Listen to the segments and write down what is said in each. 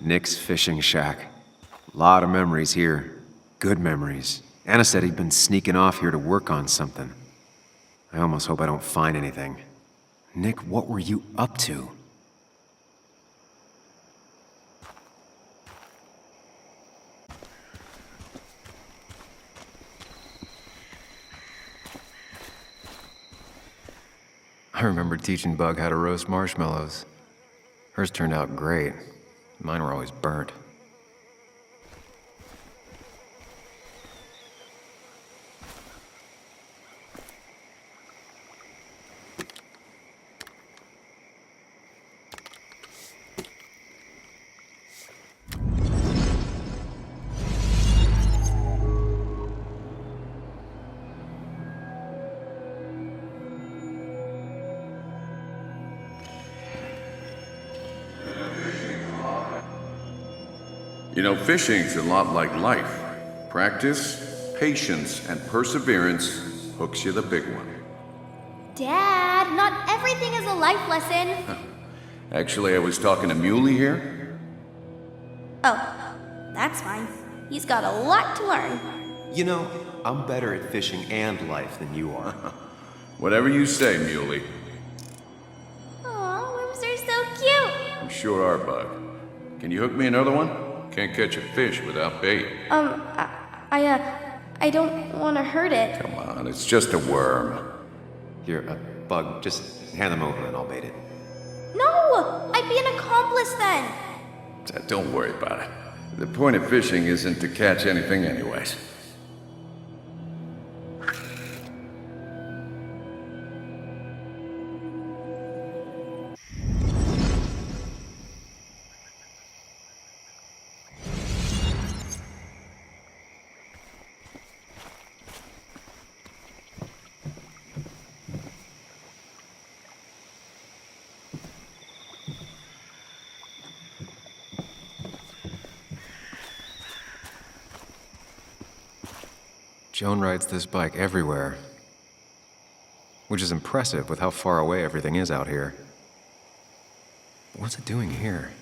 Nick's fishing shack. Lot of memories here. Good memories. Anna said he'd been sneaking off here to work on something. I almost hope I don't find anything. Nick, what were you up to? I remember teaching Bug how to roast marshmallows. Hers turned out great. Mine were always burnt. You know, fishing's a lot like life. Practice, patience, and perseverance hooks you the big one. Dad, not everything is a life lesson. Actually, I was talking to Muley here. Oh, that's fine. He's got a lot to learn. You know, I'm better at fishing and life than you are. Whatever you say, Muley. Aw, worms are so cute. You sure are, Bug. Can you hook me another one? Can't catch a fish without bait. I don't want to hurt it. Come on, it's just a worm. Here, Bug, just hand them over and I'll bait it. No! I'd be an accomplice then. Don't worry about it. The point of fishing isn't to catch anything anyways. Joan rides this bike everywhere. Which is impressive with how far away everything is out here. But what's it doing here?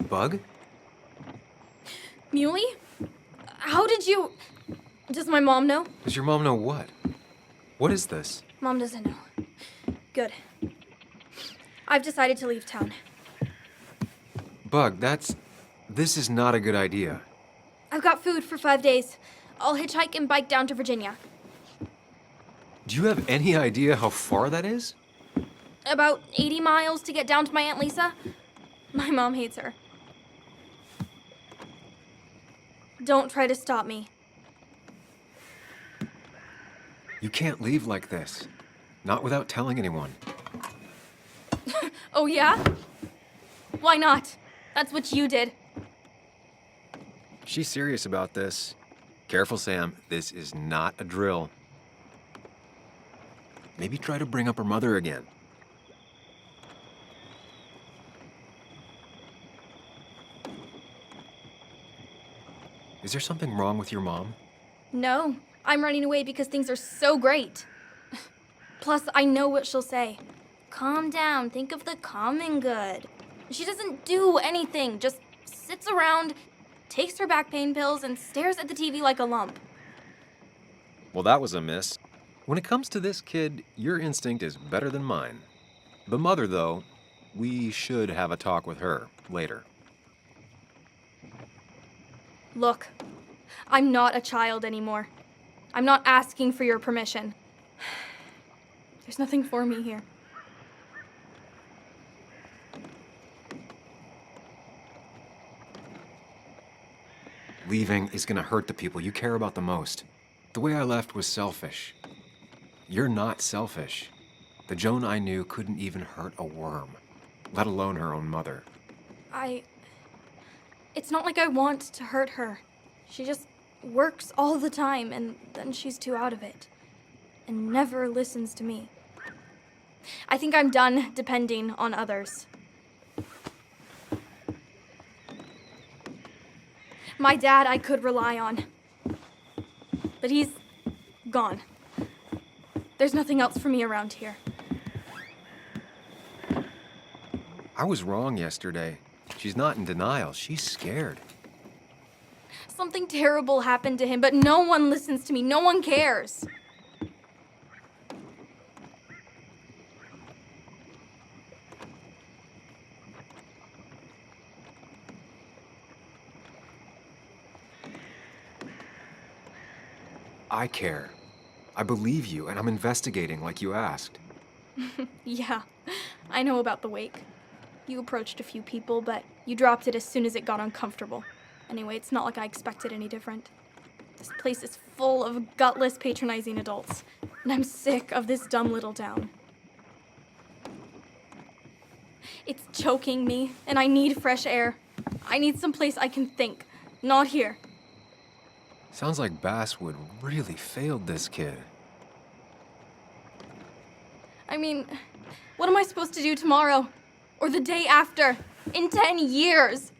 Bug? Muley? How did you... Does my mom know? Does your mom know what? What is this? Mom doesn't know. Good. I've decided to leave town. Bug, this is not a good idea. I've got food for 5 days. I'll hitchhike and bike down to Virginia. Do you have any idea how far that is? About 80 miles to get down to my Aunt Lisa. My mom hates her. Don't try to stop me. You can't leave like this. Not without telling anyone. Oh, yeah? Why not? That's what you did. She's serious about this. Careful, Sam. This is not a drill. Maybe try to bring up her mother again. Is there something wrong with your mom? No, I'm running away because things are so great. Plus, I know what she'll say. Calm down, think of the common good. She doesn't do anything, just sits around, takes her back pain pills, and stares at the TV like a lump. Well, that was a miss. When it comes to this kid, your instinct is better than mine. The mother, though, we should have a talk with her later. Look, I'm not a child anymore. I'm not asking for your permission. There's nothing for me here. Leaving is gonna hurt the people you care about the most. The way I left was selfish. You're not selfish. The Joan I knew couldn't even hurt a worm, let alone her own mother. It's not like I want to hurt her. She just works all the time, and then she's too out of it. And never listens to me. I think I'm done depending on others. My dad I could rely on. But he's gone. There's nothing else for me around here. I was wrong yesterday. She's not in denial. She's scared. Something terrible happened to him, but no one listens to me. No one cares. I care. I believe you, and I'm investigating like you asked. Yeah, I know about the wake. You approached a few people, but you dropped it as soon as it got uncomfortable. Anyway, it's not like I expected any different. This place is full of gutless, patronizing adults, and I'm sick of this dumb little town. It's choking me, and I need fresh air. I need someplace I can think, not here. Sounds like Basswood really failed this kid. I mean, what am I supposed to do tomorrow? Or the day after? In 10 years?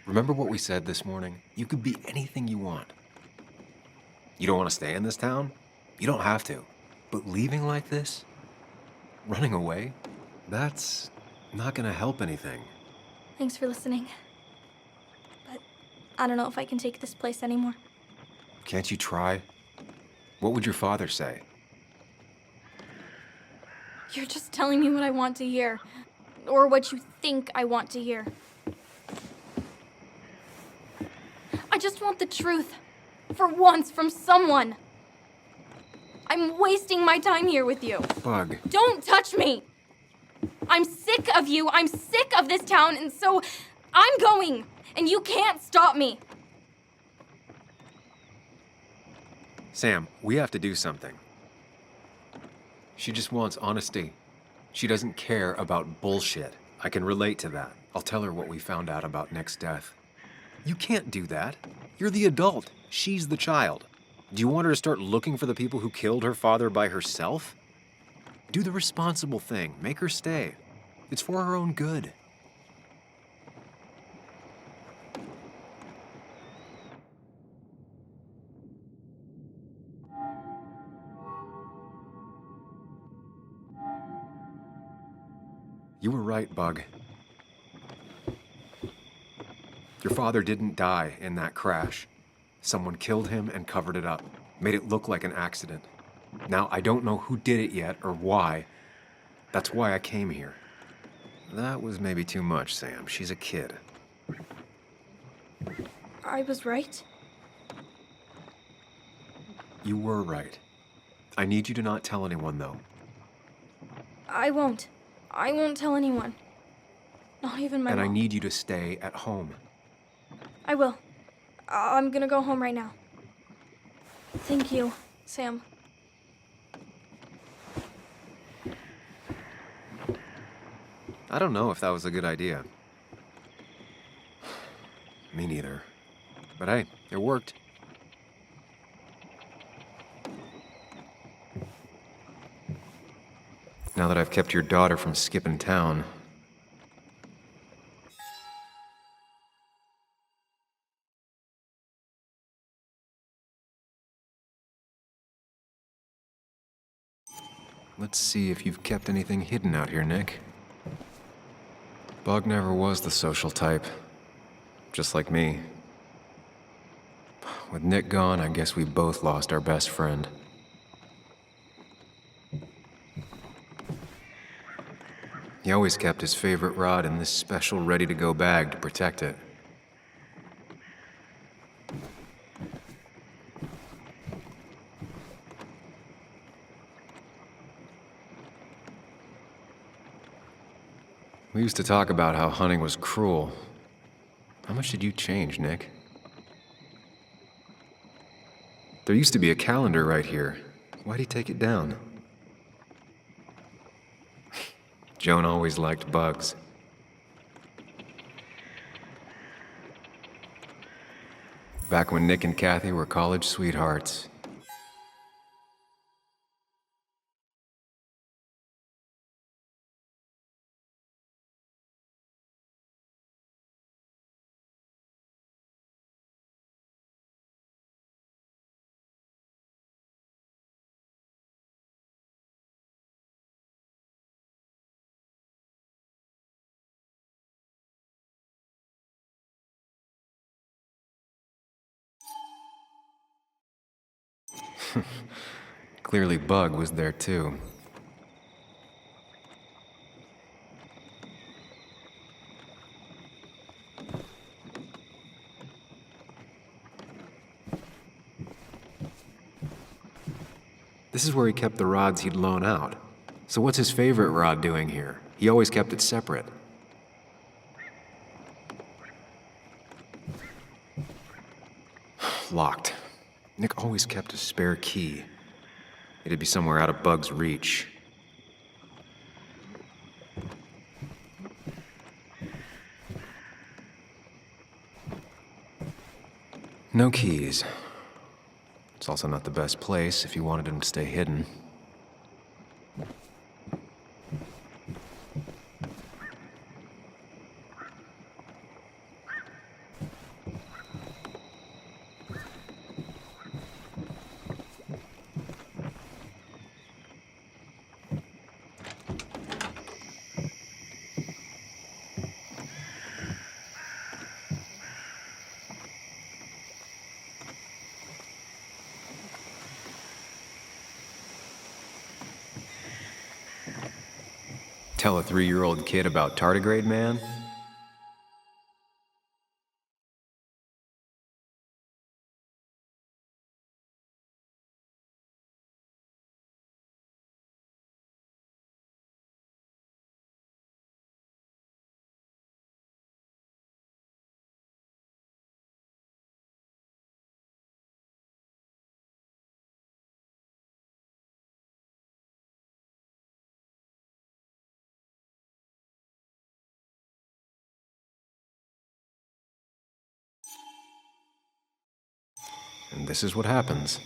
Remember what we said this morning? You could be anything you want. You don't want to stay in this town? You don't have to. But leaving like this? Running away? That's not gonna help anything. Thanks for listening. But I don't know if I can take this place anymore. Can't you try? What would your father say? You're just telling me what I want to hear. Or what you think I want to hear. I just want the truth. For once, from someone. I'm wasting my time here with you. Bug. Don't touch me! I'm sick of you, I'm sick of this town, and so I'm going, and you can't stop me. Sam, we have to do something. She just wants honesty. She doesn't care about bullshit. I can relate to that. I'll tell her what we found out about Nick's death. You can't do that. You're the adult. She's the child. Do you want her to start looking for the people who killed her father by herself? Do the responsible thing. Make her stay. It's for her own good. You were right, Bug. Your father didn't die in that crash. Someone killed him and covered it up, made it look like an accident. Now, I don't know who did it yet or why. That's why I came here. That was maybe too much, Sam. She's a kid. I was right. You were right. I need you to not tell anyone, though. I won't. I won't tell anyone. Not even my And I mom. need you to stay at home. I will. I'm gonna go home right now. Thank you, Sam. I don't know if that was a good idea. Me neither. But hey, it worked. Now that I've kept your daughter from skipping town, let's see if you've kept anything hidden out here, Nick. Bug never was the social type. Just like me. With Nick gone, I guess we both lost our best friend. He always kept his favorite rod in this special ready-to-go bag to protect it. We used to talk about how hunting was cruel. How much did you change, Nick? There used to be a calendar right here. Why'd he take it down? Joan always liked bugs. Back when Nick and Kathy were college sweethearts. Clearly Bug was there too. This is where he kept the rods he'd loan out. So what's his favorite rod doing here? He always kept it separate. Locked. Nick always kept a spare key. It'd be somewhere out of Bug's reach. No keys. It's also not the best place if you wanted him to stay hidden. Tell a 3-year-old kid about tardigrade man? And this is what happens.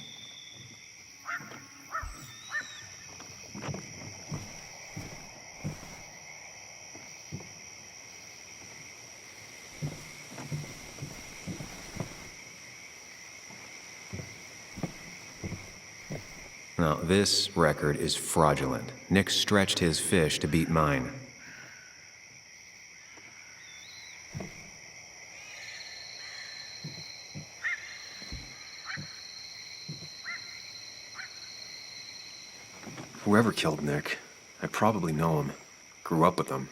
Now, this record is fraudulent. Nick stretched his fish to beat mine. Whoever killed Nick, I probably know him. Grew up with them.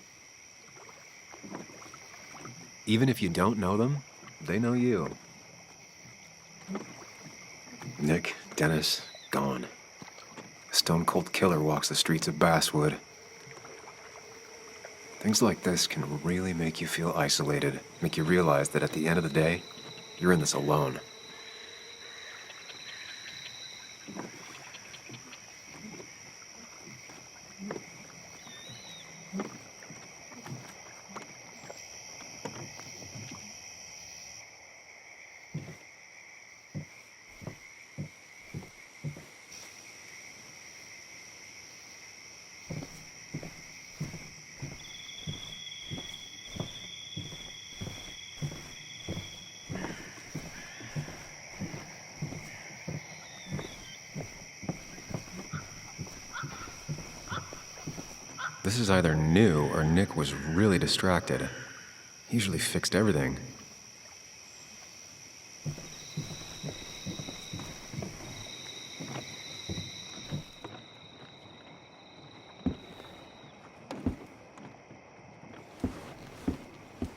Even if you don't know them, they know you. Nick, Dennis, gone. A stone-cold killer walks the streets of Basswood. Things like this can really make you feel isolated, make you realize that at the end of the day, you're in this alone. This is either new or Nick was really distracted. He usually fixed everything.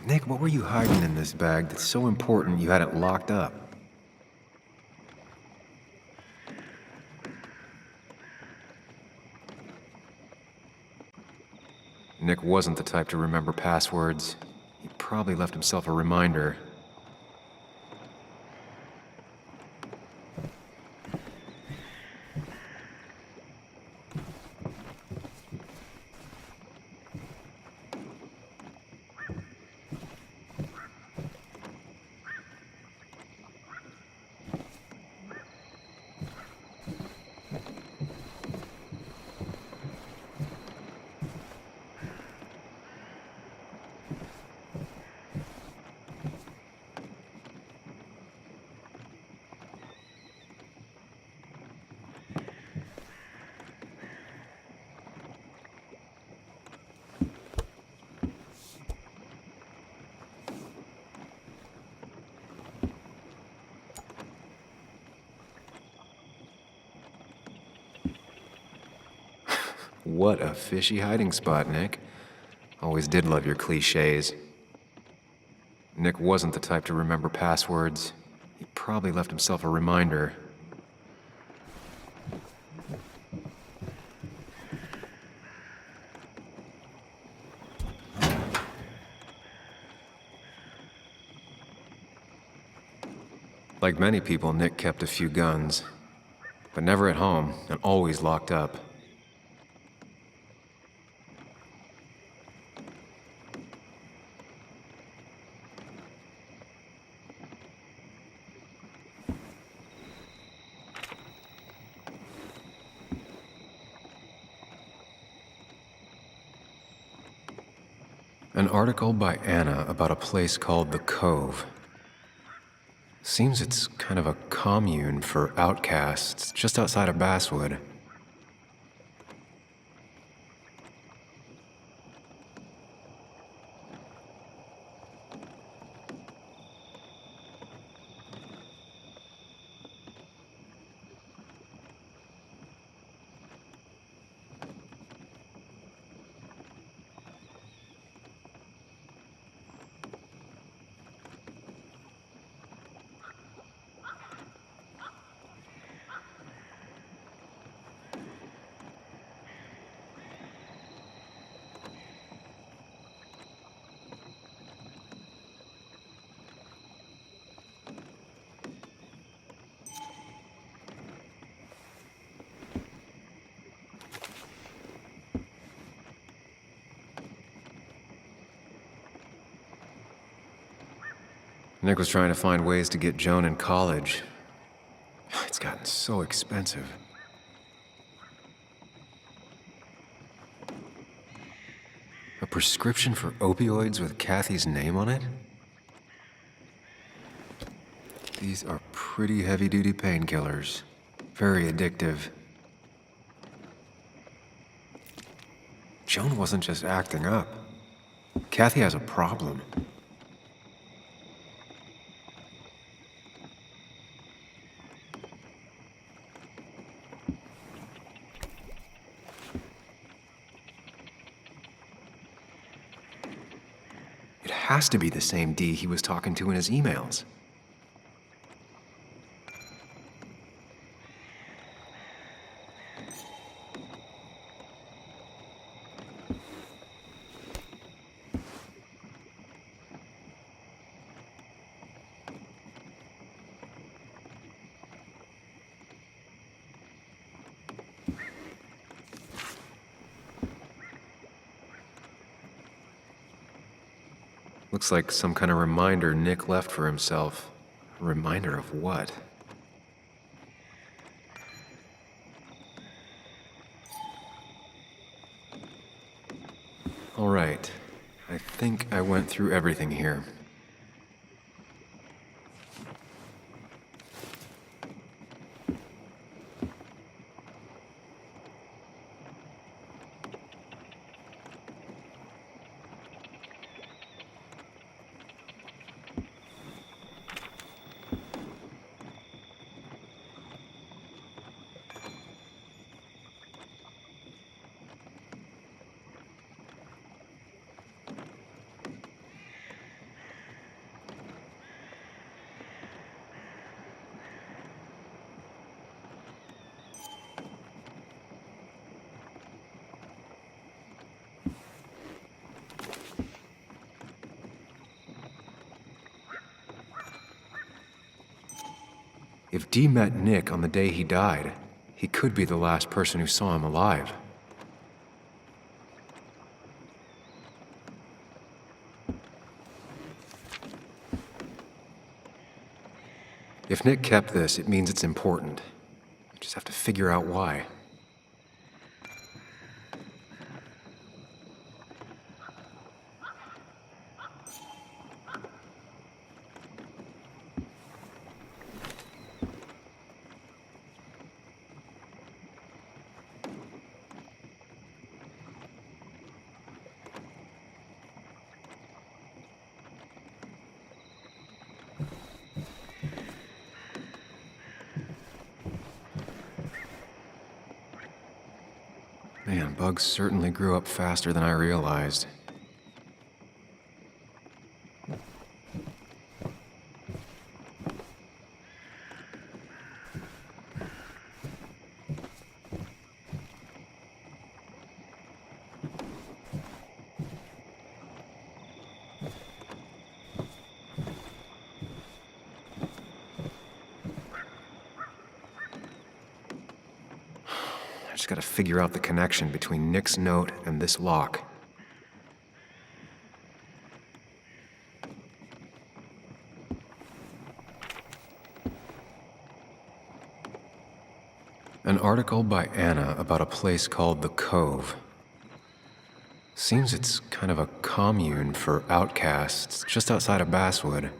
Nick, what were you hiding in this bag that's so important you had it locked up? Nick wasn't the type to remember passwords. He probably left himself a reminder. What a fishy hiding spot, Nick. Always did love your cliches. Nick wasn't the type to remember passwords. He probably left himself a reminder. Like many people, Nick kept a few guns, but never at home and always locked up. An article by Anna about a place called the Cove. Seems it's kind of a commune for outcasts just outside of Basswood. Nick was trying to find ways to get Joan in college. It's gotten so expensive. A prescription for opioids with Kathy's name on it? These are pretty heavy-duty painkillers. Very addictive. Joan wasn't just acting up. Kathy has a problem. It has to be the same D he was talking to in his emails. Looks like some kind of reminder Nick left for himself. A reminder of what? All right. I think I went through everything here. If Dee met Nick on the day he died, he could be the last person who saw him alive. If Nick kept this, it means it's important. I just have to figure out why. Man, bugs certainly grew up faster than I realized. I just gotta figure out the connection between Nick's note and this lock. An article by Anna about a place called the Cove. Seems it's kind of a commune for outcasts just outside of Basswood.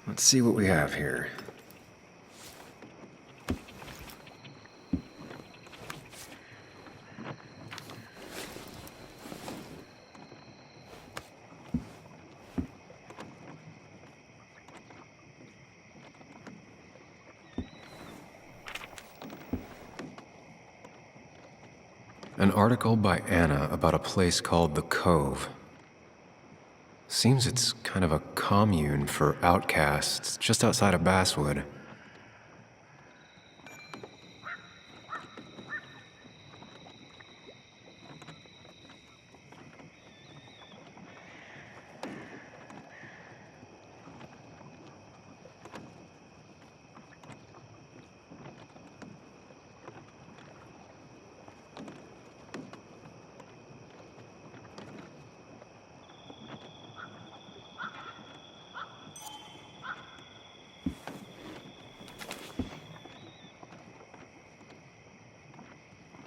Let's see what we have here. An article by Anna about a place called the Cove. Seems it's kind of a commune for outcasts just outside of Basswood.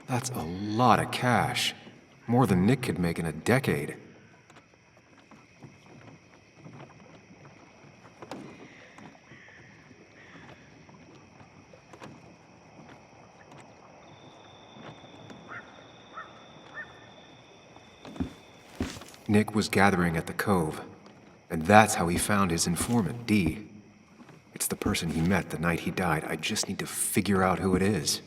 That's a lot of cash. More than Nick could make in a decade. Nick was gathering at the Cove, and that's how he found his informant, Dee. It's the person he met the night he died. I just need to figure out who it is.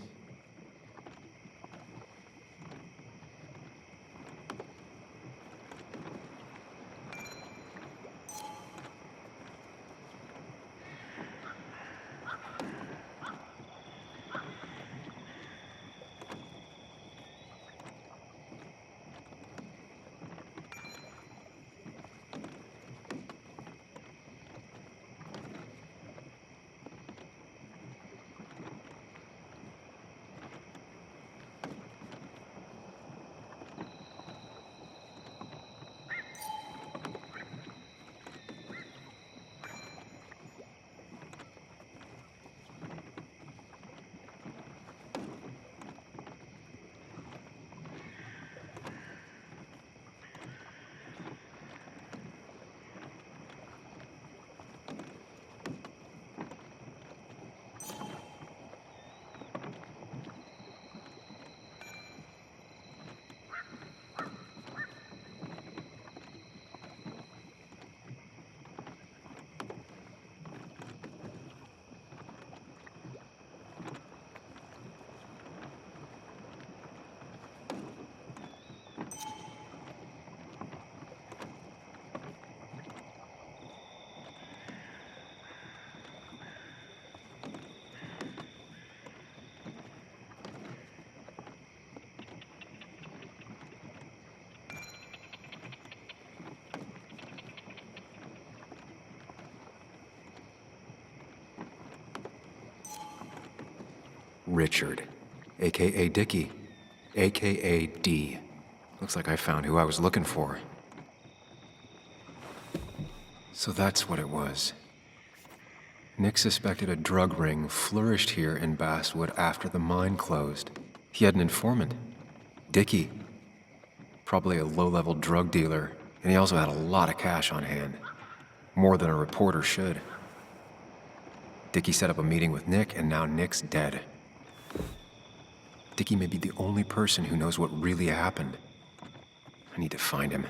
Richard, a.k.a. Dickie, a.k.a. D. Looks like I found who I was looking for. So that's what it was. Nick suspected a drug ring flourished here in Basswood after the mine closed. He had an informant, Dickie. Probably a low-level drug dealer, and he also had a lot of cash on hand. More than a reporter should. Dickie set up a meeting with Nick, and now Nick's dead. Dickie may be the only person who knows what really happened. I need to find him.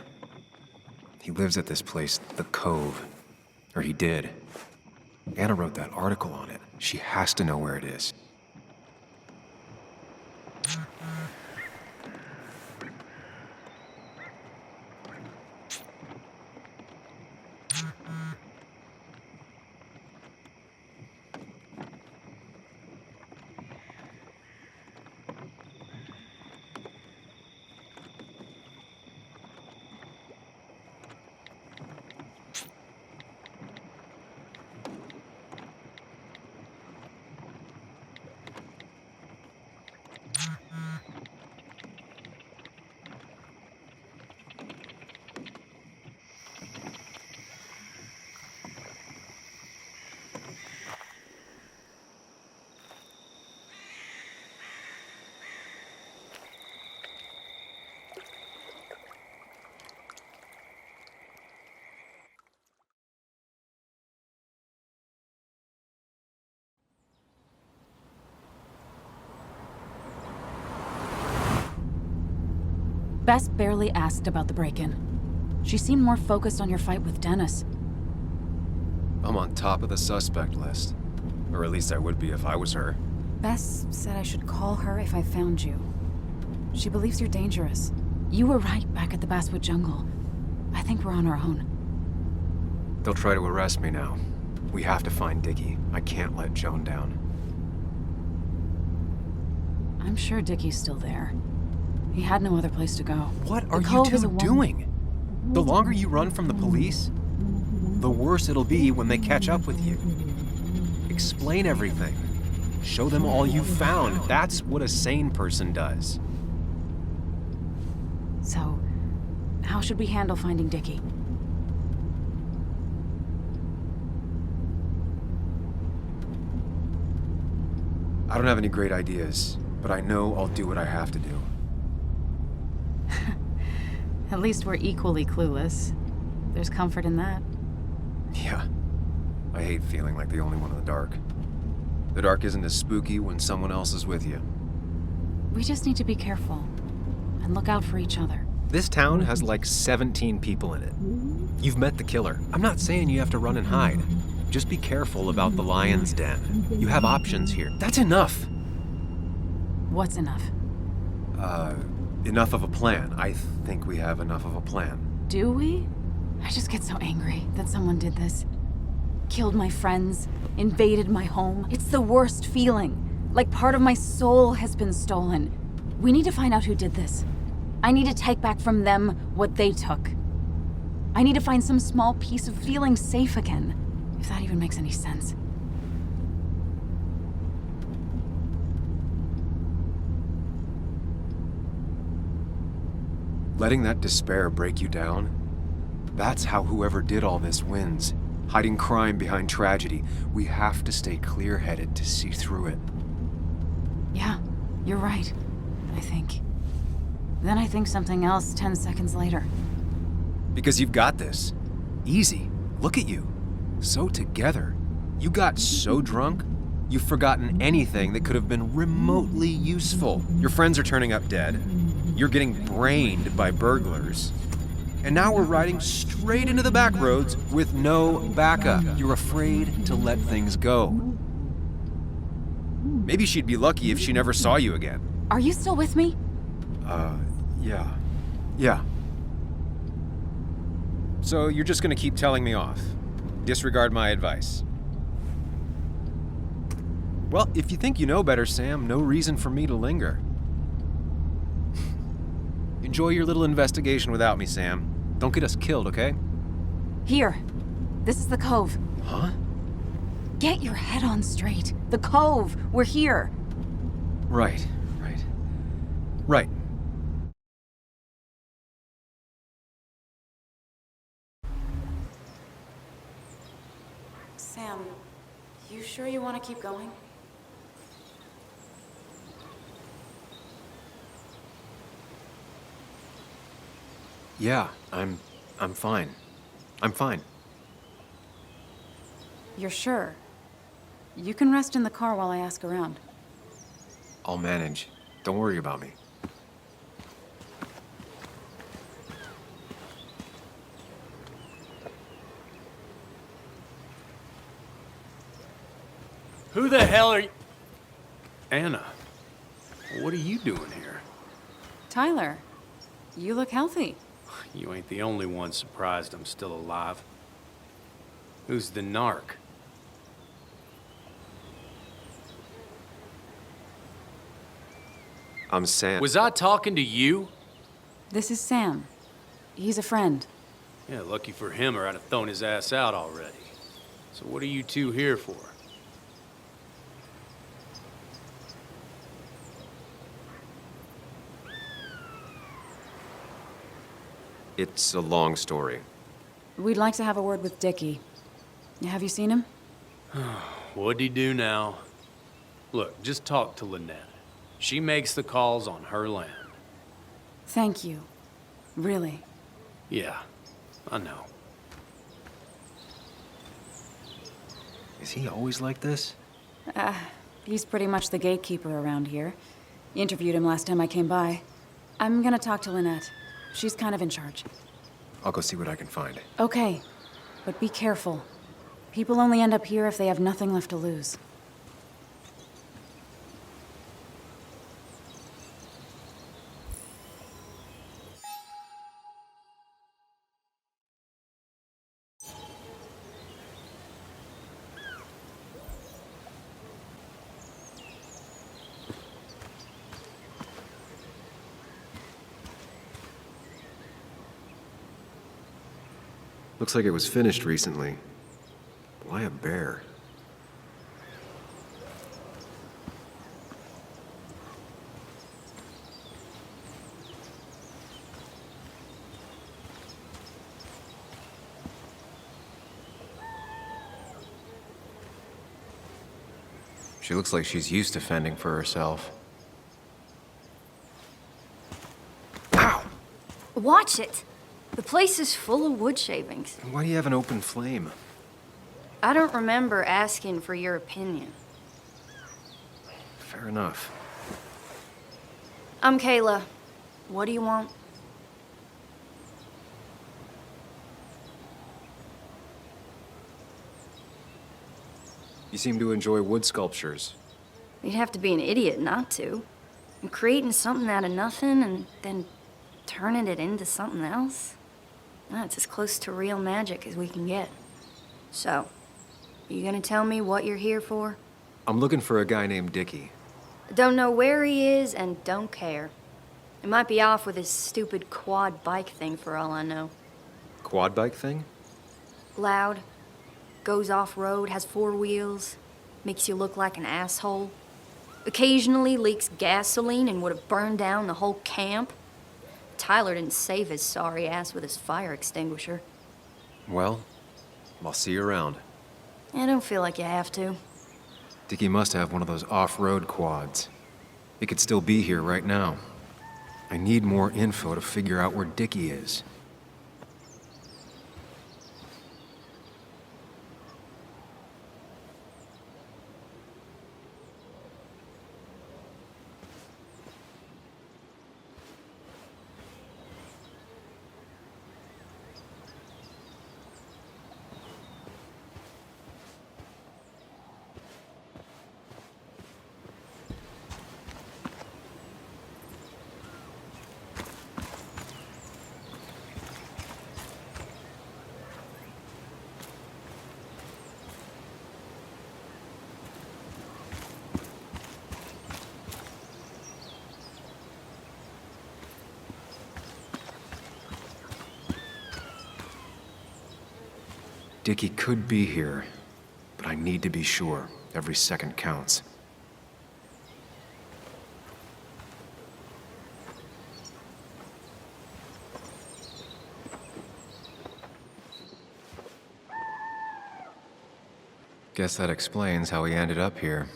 He lives at this place, The Cove. Or he did. Anna wrote that article on it. She has to know where it is. Bess barely asked about the break-in. She seemed more focused on your fight with Dennis. I'm on top of the suspect list. Or at least I would be if I was her. Bess said I should call her if I found you. She believes you're dangerous. You were right back at the Basswood jungle. I think we're on our own. They'll try to arrest me now. We have to find Dickie. I can't let Joan down. I'm sure Dickie's still there. He had no other place to go. What are The you Cove is two a doing? The longer you run from the police, the worse it'll be when they catch up with you. Explain everything. Show them all you found. That's what a sane person does. So, how should we handle finding Dickie? I don't have any great ideas, but I know I'll do what I have to do. At least we're equally clueless. There's comfort in that. Yeah. I hate feeling like the only one in the dark. The dark isn't as spooky when someone else is with you. We just need to be careful and look out for each other. This town has like 17 people in it. You've met the killer. I'm not saying you have to run and hide. Just be careful about the lion's den. You have options here. That's enough. What's enough? Enough of a plan. I think we have enough of a plan. Do we? I just get so angry that someone did this. Killed my friends, invaded my home. It's the worst feeling. Like part of my soul has been stolen. We need to find out who did this. I need to take back from them what they took. I need to find some small piece of feeling safe again, if that even makes any sense. Letting that despair break you down, that's how whoever did all this wins. Hiding crime behind tragedy. We have to stay clear-headed to see through it. Yeah, you're right, I think. Then I think something else 10 seconds later. Because you've got this. Easy. Look at you. So together. You got so drunk, you've forgotten anything that could have been remotely useful. Your friends are turning up dead. You're getting brained by burglars. And now we're riding straight into the back roads with no backup. You're afraid to let things go. Maybe she'd be lucky if she never saw you again. Are you still with me? Yeah. Yeah. So you're just gonna keep telling me off. Disregard my advice. Well, if you think you know better, Sam, no reason for me to linger. Enjoy your little investigation without me, Sam. Don't get us killed, okay? Here. This is the Cove. Huh? Get your head on straight. The Cove. We're here. Right. Right. Sam, You sure you want to keep going? Yeah, I'm fine. I'm fine. You're sure? You can rest in the car while I ask around. I'll manage. Don't worry about me. Who the hell are you? Anna, what are you doing here? Tyler, you look healthy. You ain't the only one surprised I'm still alive. Who's the narc? I'm Sam. Was I talking to you? This is Sam. He's a friend. Yeah, lucky for him or I'd have thrown his ass out already. So what are you two here for? It's a long story. We'd like to have a word with Dickie. Have you seen him? What'd he do now? Look, just talk to Lynette. She makes the calls on her land. Thank you. Really. Yeah, I know. Is he always like this? He's pretty much the gatekeeper around here. Interviewed him last time I came by. I'm gonna talk to Lynette. She's kind of in charge. I'll go see what I can find. Okay, but be careful. People only end up here if they have nothing left to lose. Looks like it was finished recently. Why a bear? She looks like she's used to fending for herself. Ow! Watch it! The place is full of wood shavings. Why do you have an open flame? I don't remember asking for your opinion. Fair enough. I'm Kayla. What do you want? You seem to enjoy wood sculptures. You'd have to be an idiot not to. And creating something out of nothing and then turning it into something else? That's as close to real magic as we can get. So, you gonna tell me what you're here for? I'm looking for a guy named Dickie. Don't know where he is and don't care. He might be off with his stupid quad bike thing for all I know. Quad bike thing? Loud, goes off-road, has 4 wheels, makes you look like an asshole. Occasionally leaks gasoline and would have burned down the whole camp. Tyler didn't save his sorry ass with his fire extinguisher. Well, I'll see you around. I don't feel like you have to. Dickie must have one of those off-road quads. He could still be here right now. I need more info to figure out where Dickie is. Dickie could be here, but I need to be sure. Every second counts. Guess that explains how he ended up here.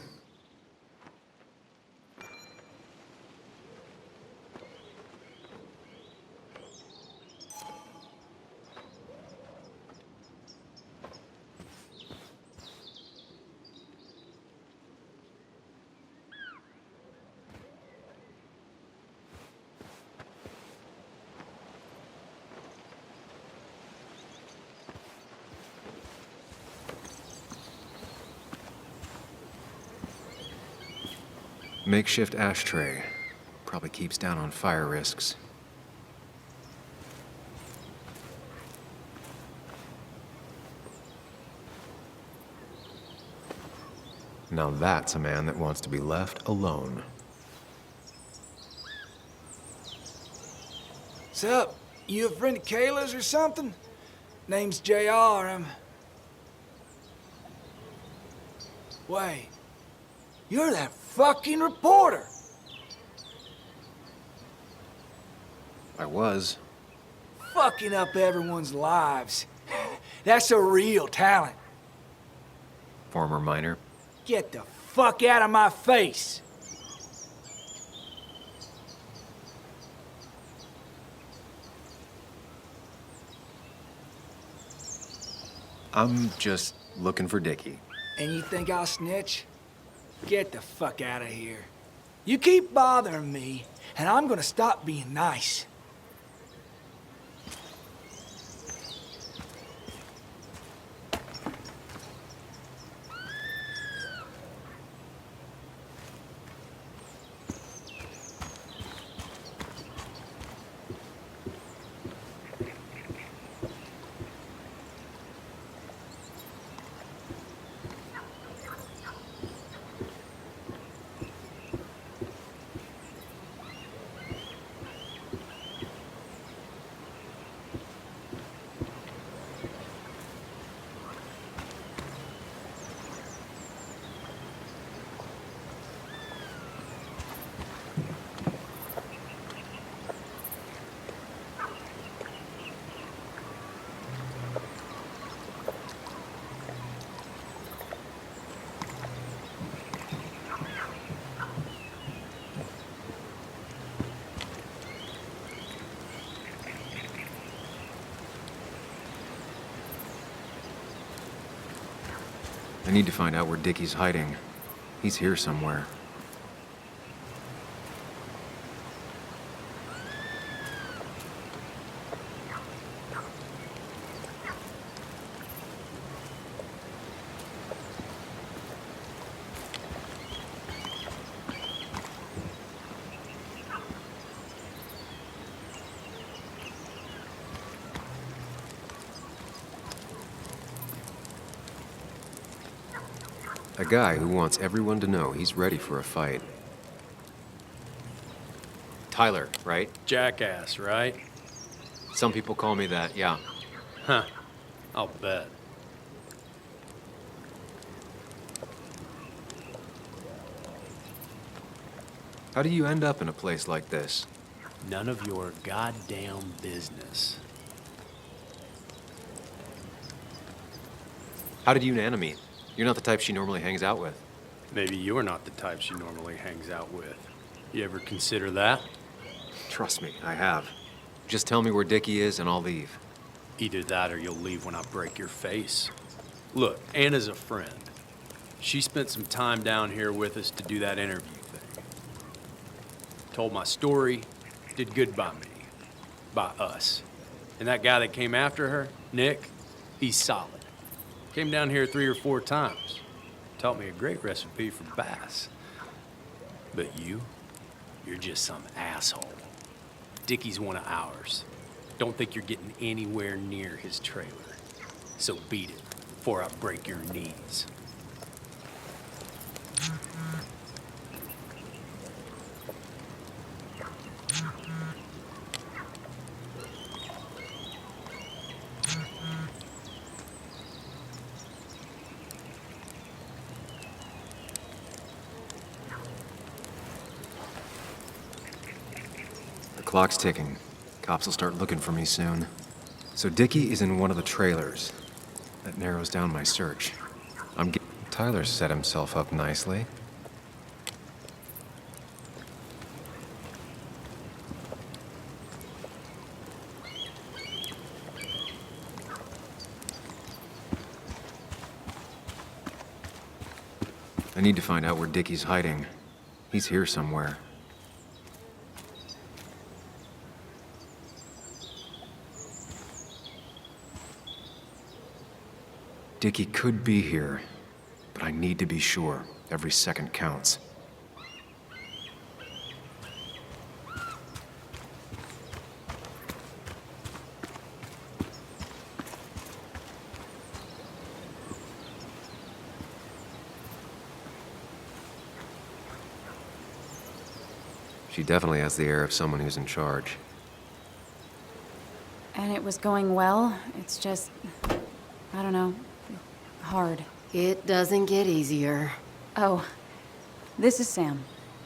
Makeshift ashtray. Probably keeps down on fire risks. Now that's a man that wants to be left alone. Sup? You a friend of Kayla's or something? Name's JR. Wait. You're that fucking reporter! I was. Fucking up everyone's lives. That's a real talent. Former miner. Get the fuck out of my face! I'm just looking for Dickie. And you think I'll snitch? Get the fuck out of here. You keep bothering me, and I'm gonna stop being nice. I need to find out where Dickie's hiding. He's here somewhere. A guy who wants everyone to know he's ready for a fight. Tyler, right? Jackass, right? Some people call me that, yeah. Huh. I'll bet. How do you end up in a place like this? None of your goddamn business. How did you and Anna meet? You're not the type she normally hangs out with. Maybe you're not the type she normally hangs out with. You ever consider that? Trust me, I have. Just tell me where Dickie is and I'll leave. Either that or you'll leave when I break your face. Look, Anna's a friend. She spent some time down here with us to do that interview thing. Told my story, did good by me. By us. And that guy that came after her, Nick, he's solid. Came down here 3 or 4 times. Taught me a great recipe for bass. But you're just some asshole. Dickie's one of ours. Don't think you're getting anywhere near his trailer. So beat it before I break your knees. The clock's ticking. Cops will start looking for me soon. So Dickie is in one of the trailers. That narrows down my search. Tyler set himself up nicely. I need to find out where Dickie's hiding. He's here somewhere. Dickie could be here, but I need to be sure. Every second counts. She definitely has the air of someone who's in charge. And it was going well. It's just, I don't know, hard. It doesn't get easier. Oh, this is Sam.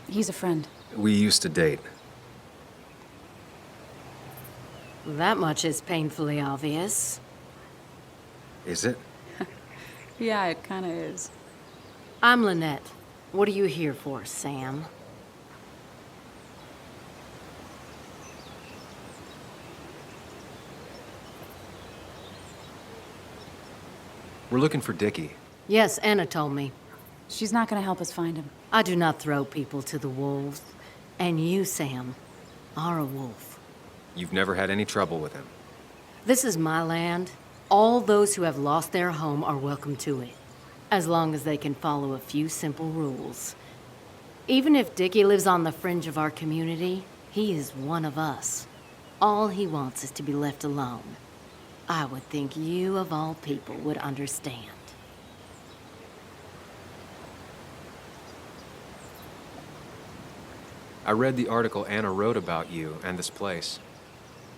He's a friend. We used to date. That much is painfully obvious. Is it? Yeah, it kinda is. I'm Lynette. What are you here for, Sam? We're looking for Dickie. Yes, Anna told me. She's not gonna help us find him. I do not throw people to the wolves. And you, Sam, are a wolf. You've never had any trouble with him. This is my land. All those who have lost their home are welcome to it, as long as they can follow a few simple rules. Even if Dickie lives on the fringe of our community, he is one of us. All he wants is to be left alone. I would think you, of all people, would understand. I read the article Anna wrote about you and this place.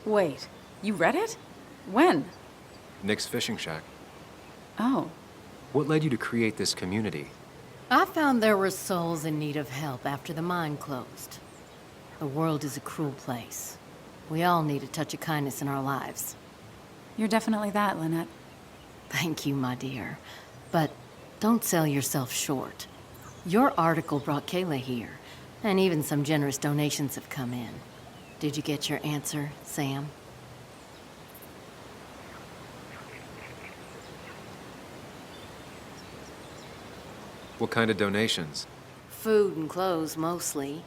Wait, you read it? When? Nick's Fishing Shack. Oh. What led you to create this community? I found there were souls in need of help after the mine closed. The world is a cruel place. We all need a touch of kindness in our lives. You're definitely that, Lynette. Thank you, my dear. But don't sell yourself short. Your article brought Kayla here, and even some generous donations have come in. Did you get your answer, Sam? What kind of donations? Food and clothes, mostly.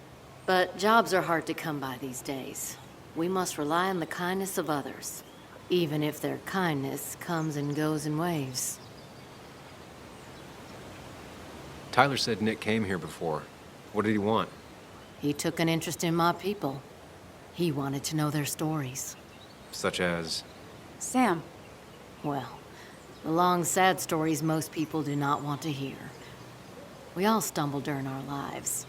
But jobs are hard to come by these days. We must rely on the kindness of others, even if their kindness comes and goes in waves. Tyler said Nick came here before. What did he want? He took an interest in my people. He wanted to know their stories. Such as? Sam. Well, the long, sad stories most people do not want to hear. We all stumble during our lives.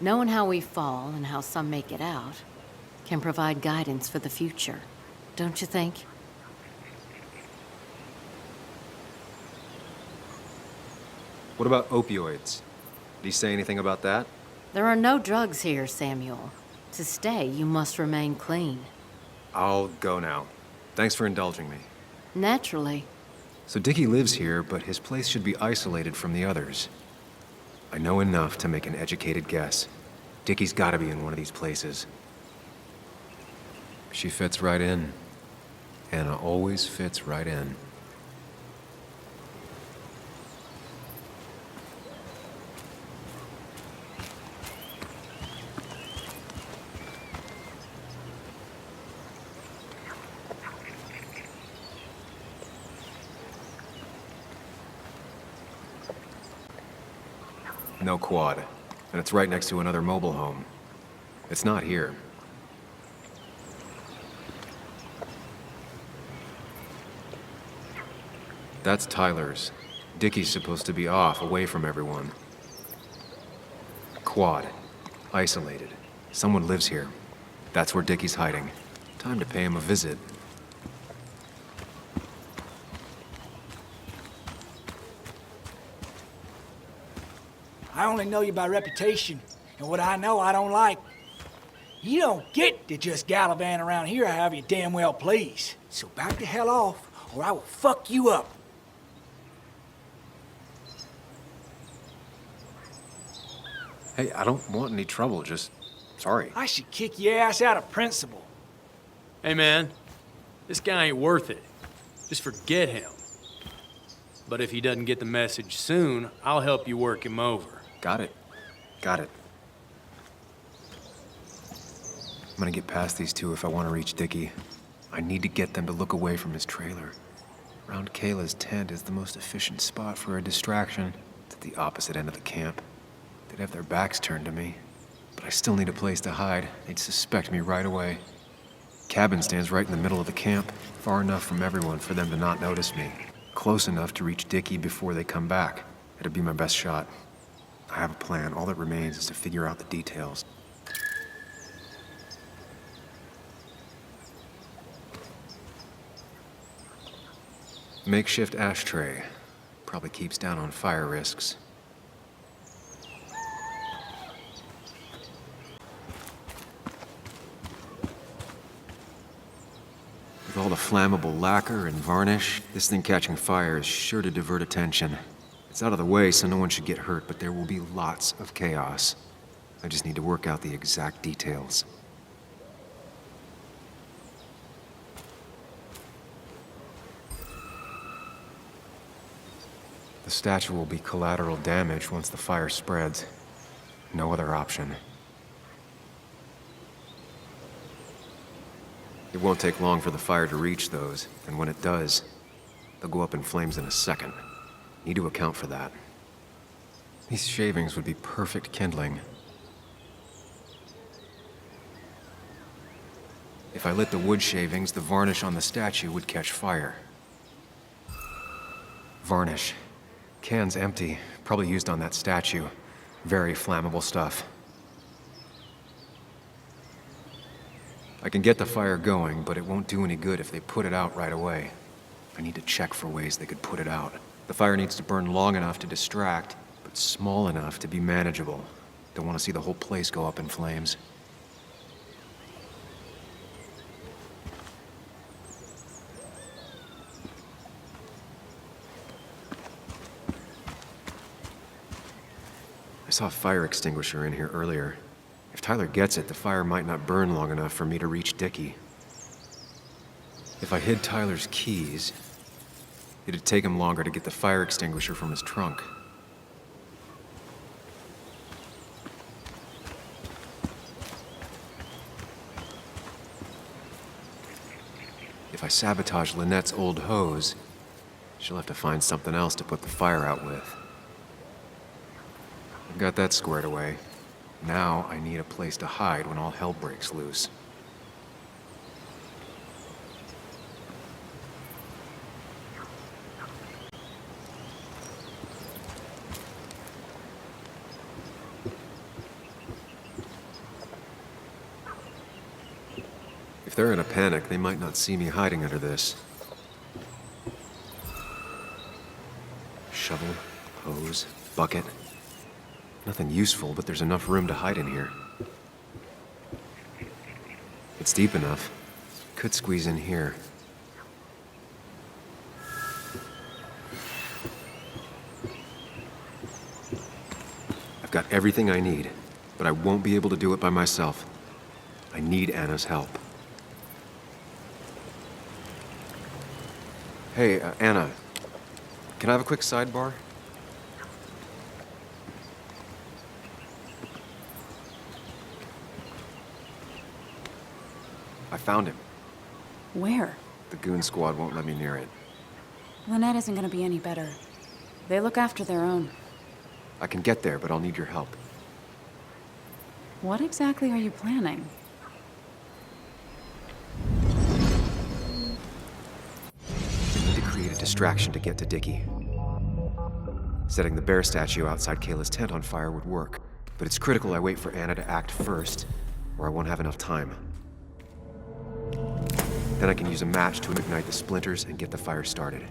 Knowing how we fall and how some make it out can provide guidance for the future, don't you think? What about opioids? Did he say anything about that? There are no drugs here, Samuel. To stay, you must remain clean. I'll go now. Thanks for indulging me. Naturally. So Dickie lives here, but his place should be isolated from the others. I know enough to make an educated guess. Dickie's gotta be in one of these places. She fits right in. Anna always fits right in. No quad, and it's right next to another mobile home. It's not here. That's Tyler's. Dickie's supposed to be off, away from everyone. Quad. Isolated. Someone lives here. That's where Dickie's hiding. Time to pay him a visit. I only know you by reputation, and what I know I don't like. You don't get to just gallivant around here however you damn well please. So back the hell off, or I will fuck you up. Hey, I don't want any trouble, just sorry. I should kick your ass out of principle. Hey, man, this guy ain't worth it. Just forget him. But if he doesn't get the message soon, I'll help you work him over. Got it. Got it. I'm gonna get past these two if I want to reach Dickie. I need to get them to look away from his trailer. Around Kayla's tent is the most efficient spot for a distraction. It's at the opposite end of the camp. They'd have their backs turned to me, but I still need a place to hide. They'd suspect me right away. Cabin stands right in the middle of the camp, far enough from everyone for them to not notice me. Close enough to reach Dickie before they come back. It'd be my best shot. I have a plan. All that remains is to figure out the details. Makeshift ashtray. Probably keeps down on fire risks. With all the flammable lacquer and varnish, this thing catching fire is sure to divert attention. It's out of the way, so no one should get hurt, but there will be lots of chaos. I just need to work out the exact details. The statue will be collateral damage once the fire spreads. No other option. It won't take long for the fire to reach those, and when it does, they'll go up in flames in a second. Need to account for that. These shavings would be perfect kindling. If I lit the wood shavings, the varnish on the statue would catch fire. Varnish. Can's empty, probably used on that statue. Very flammable stuff. I can get the fire going, but it won't do any good if they put it out right away. I need to check for ways they could put it out. The fire needs to burn long enough to distract, but small enough to be manageable. Don't want to see the whole place go up in flames. I saw a fire extinguisher in here earlier. If Tyler gets it, the fire might not burn long enough for me to reach Dickie. If I hid Tyler's keys, it'd take him longer to get the fire extinguisher from his trunk. If I sabotage Lynette's old hose, she'll have to find something else to put the fire out with. I've got that squared away. Now I need a place to hide when all hell breaks loose. If they're in a panic, they might not see me hiding under this. Shovel, hose, bucket. Nothing useful, but there's enough room to hide in here. It's deep enough. Could squeeze in here. I've got everything I need, but I won't be able to do it by myself. I need Anna's help. Hey, Anna. Can I have a quick sidebar? I found him. Where? The goon squad won't let me near it. Lynette isn't gonna be any better. They look after their own. I can get there, but I'll need your help. What exactly are you planning? I need to create a distraction to get to Dickie. Setting the bear statue outside Kayla's tent on fire would work, but it's critical I wait for Anna to act first, or I won't have enough time. Then I can use a match to ignite the splinters and get the fire started.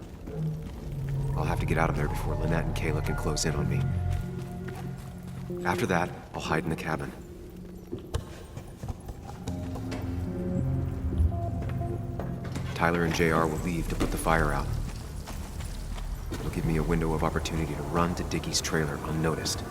I'll have to get out of there before Lynette and Kayla can close in on me. After that, I'll hide in the cabin. Tyler and JR will leave to put the fire out. It'll give me a window of opportunity to run to Dickie's trailer unnoticed.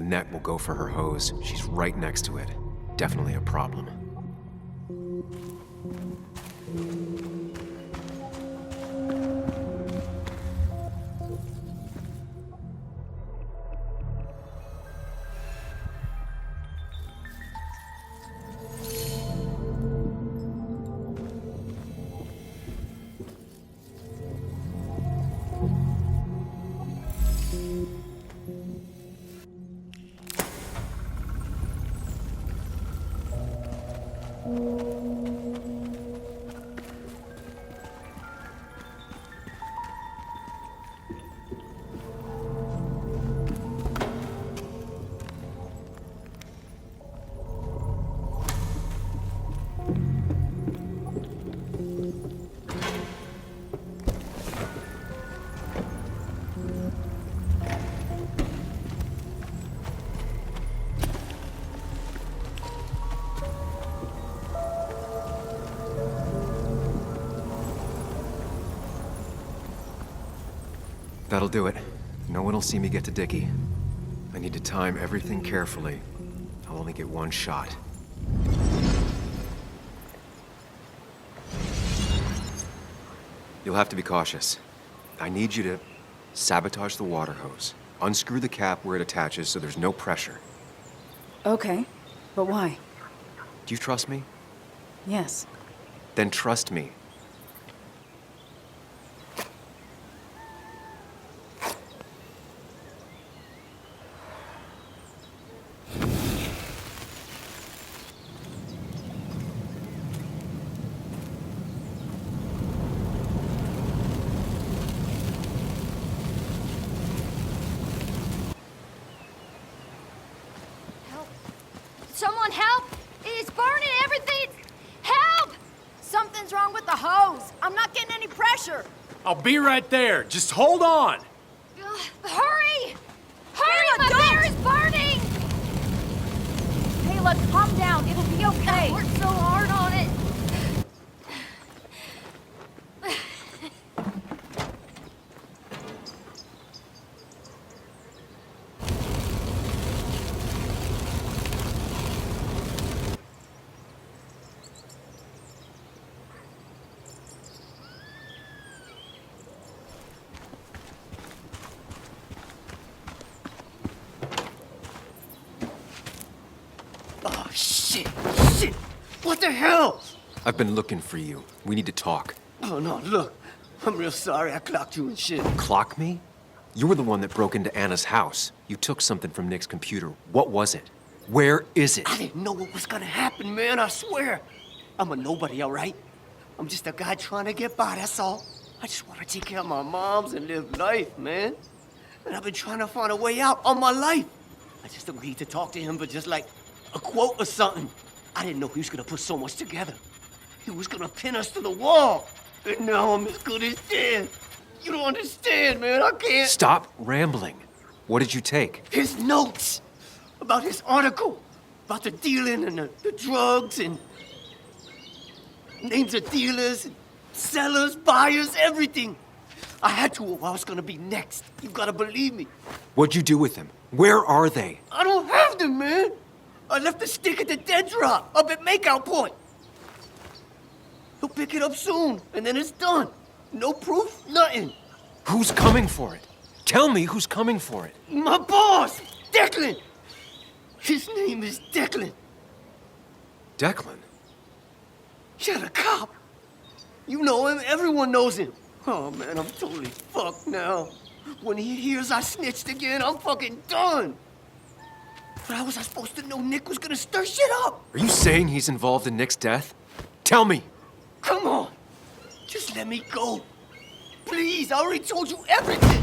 Annette will go for her hose. She's right next to it. Definitely a problem. That'll do it. No one will see me get to Dickie. I need to time everything carefully. I'll only get one shot. You'll have to be cautious. I need you to sabotage the water hose. Unscrew the cap where it attaches so there's no pressure. Okay, but why? Do you trust me? Yes. Then trust me. Someone help! It's burning everything! Help! Something's wrong with the hose. I'm not getting any pressure. I'll be right there. Just hold on. Hurry! Hurry! My bear is burning! Kayla, calm down. It'll be okay. I worked so hard on it. Oh, shit! Shit! What the hell? I've been looking for you. We need to talk. Oh, no, look. I'm real sorry I clocked you and shit. Clock me? You were the one that broke into Anna's house. You took something from Nick's computer. What was it? Where is it? I didn't know what was gonna happen, man, I swear. I'm a nobody, all right? I'm just a guy trying to get by, that's all. I just want to take care of my moms and live life, man. And I've been trying to find a way out all my life. I just agreed to talk to him for just like a quote or something. I didn't know he was gonna put so much together. He was gonna pin us to the wall. And now I'm as good as dead. You don't understand, man. I can't. Stop rambling. What did you take? His notes about his article, about the dealing and the drugs and names of dealers, and sellers, buyers, everything. I had to or I was gonna be next. You gotta believe me. What'd you do with them? Where are they? I don't have them, man. I left the stick at the dead drop up at Makeout Point. He'll pick it up soon, and then it's done. No proof, nothing. Who's coming for it? Tell me who's coming for it. My boss, Declan. His name is Declan. Declan? Yeah, the cop. You know him, everyone knows him. Oh, man, I'm totally fucked now. When he hears I snitched again, I'm fucking done. But how was I supposed to know Nick was gonna stir shit up? Are you saying he's involved in Nick's death? Tell me. Come on. Just let me go. Please, I already told you everything.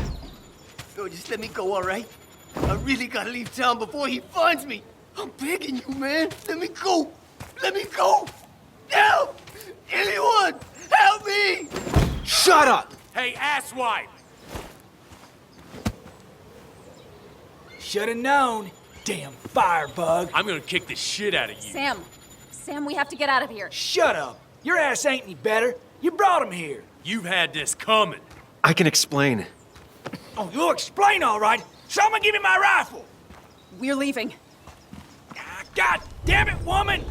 Yo, just let me go, all right? I really gotta leave town before he finds me. I'm begging you, man. Let me go. Let me go. Help! Anyone! Help me! Shut up! Hey, asswipe! Should've known. Damn firebug. I'm gonna kick the shit out of you. Sam, we have to get out of here. Shut up. Your ass ain't any better. You brought him here. You've had this coming. I can explain. Oh, you'll explain all right. Someone give me my rifle. We're leaving. Ah, God damn it, woman!